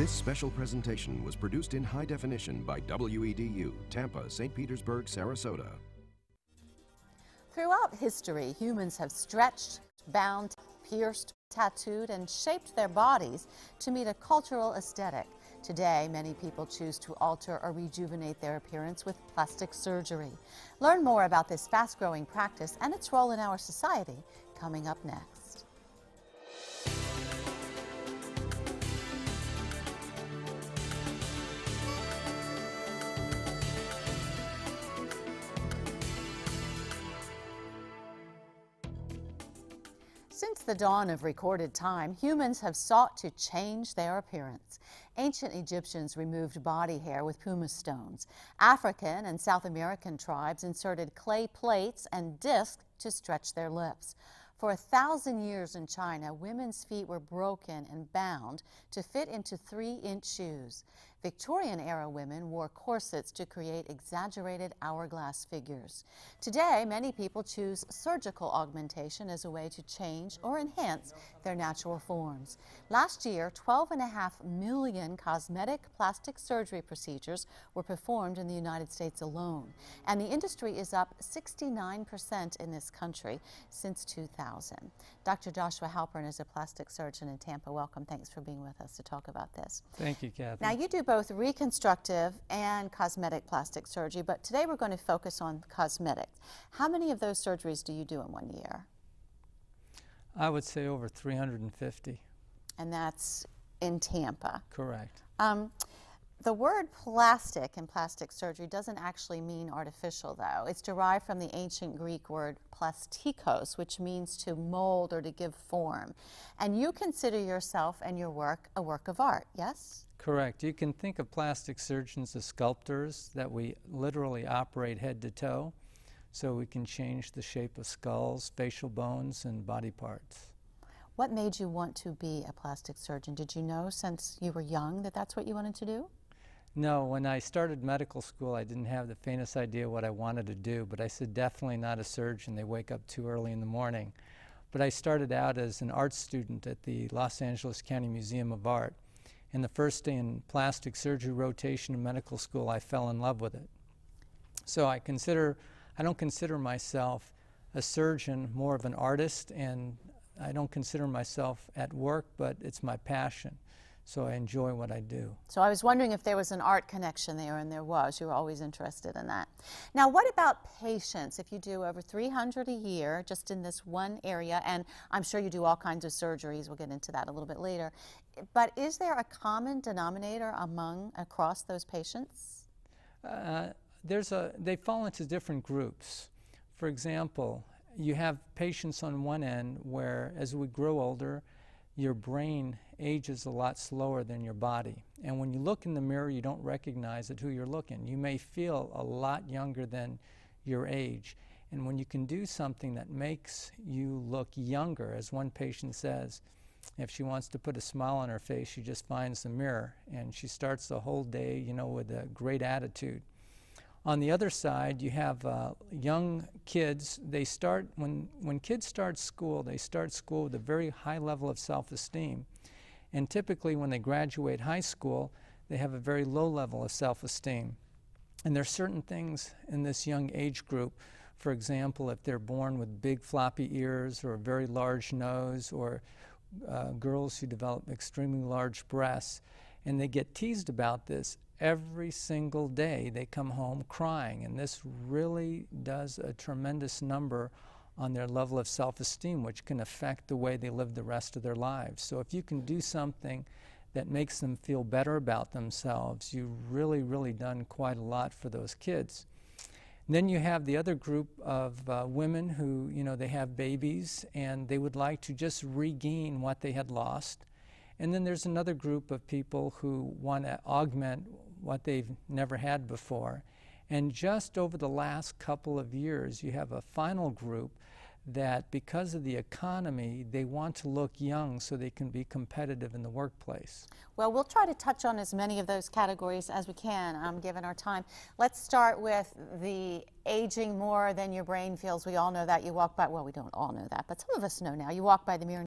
This special presentation was produced in high definition by WEDU, Tampa, St. Petersburg, Sarasota. Throughout history, humans have stretched, bound, pierced, tattooed, and shaped their bodies to meet a cultural aesthetic. Today, many people choose to alter or rejuvenate their appearance with plastic surgery. Learn more about this fast-growing practice and its role in our society coming up next. Since the dawn of recorded time, humans have sought to change their appearance. Ancient Egyptians removed body hair with pumice stones. African and South American tribes inserted clay plates and discs to stretch their lips. For 1,000 years in China, women's feet were broken and bound to fit into 3-inch shoes. Victorian-era women wore corsets to create exaggerated hourglass figures. Today, many people choose surgical augmentation as a way to change or enhance their natural forms. Last year, 12.5 million cosmetic plastic surgery procedures were performed in the United States alone, and the industry is up 69% in this country since 2000. Dr. Joshua Halpern is a plastic surgeon in Tampa. Welcome. Thanks for being with us to talk about this. Thank you, Cathy. Now, you do both reconstructive and cosmetic plastic surgery, but today we're going to focus on cosmetics. How many of those surgeries do you do in 1 year? I would say over 350. And that's in Tampa? Correct. The word plastic in plastic surgery doesn't actually mean artificial, though. It's derived from the ancient Greek word plastikos, which means to mold or to give form. And you consider yourself and your work a work of art, yes? Correct. You can think of plastic surgeons as sculptors that we literally operate head to toe, so we can change the shape of skulls, facial bones, and body parts. What made you want to be a plastic surgeon? Did you know since you were young that that's what you wanted to do? No, when I started medical school, I didn't have the faintest idea what I wanted to do, but I said definitely not a surgeon. They wake up too early in the morning. But I started out as an art student at the Los Angeles County Museum of Art. And the first day in plastic surgery rotation in medical school, I fell in love with it. So I don't consider myself a surgeon, more of an artist, and I don't consider myself at work, but it's my passion. So I enjoy what I do. So I was wondering if there was an art connection there, and there was. You were always interested in that. Now, what about patients? If you do over 300 a year just in this one area, and I'm sure you do all kinds of surgeries, we'll get into that a little bit later, but is there a common denominator across those patients? They fall into different groups. For example, you have patients on one end where as we grow older, your brain ages a lot slower than your body. And when you look in the mirror, you don't recognize at who you're looking. You may feel a lot younger than your age. And when you can do something that makes you look younger, as one patient says, if she wants to put a smile on her face, she just finds the mirror and she starts the whole day, you know, with a great attitude. On the other side, you have young kids. They start, when kids start school, they start school with a very high level of self-esteem. And typically when they graduate high school, they have a very low level of self-esteem. And there are certain things in this young age group, for example, if they're born with big floppy ears or a very large nose, or girls who develop extremely large breasts, and they get teased about this every single day. They come home crying, and this really does a tremendous number on their level of self-esteem, which can affect the way they live the rest of their lives. So if you can do something that makes them feel better about themselves, you've really, really done quite a lot for those kids. And then you have the other group of women who, you know, they have babies and they would like to just regain what they had lost. And then there's another group of people who want to augment what they've never had before. And just over the last couple of years, you have a final group that, because of the economy, they want to look young so they can be competitive in the workplace. Well, we'll try to touch on as many of those categories as we can, given our time. Let's start with the aging more than your brain feels. We all know that. You walk by, well, we don't all know that, but some of us know now. You walk by the mirror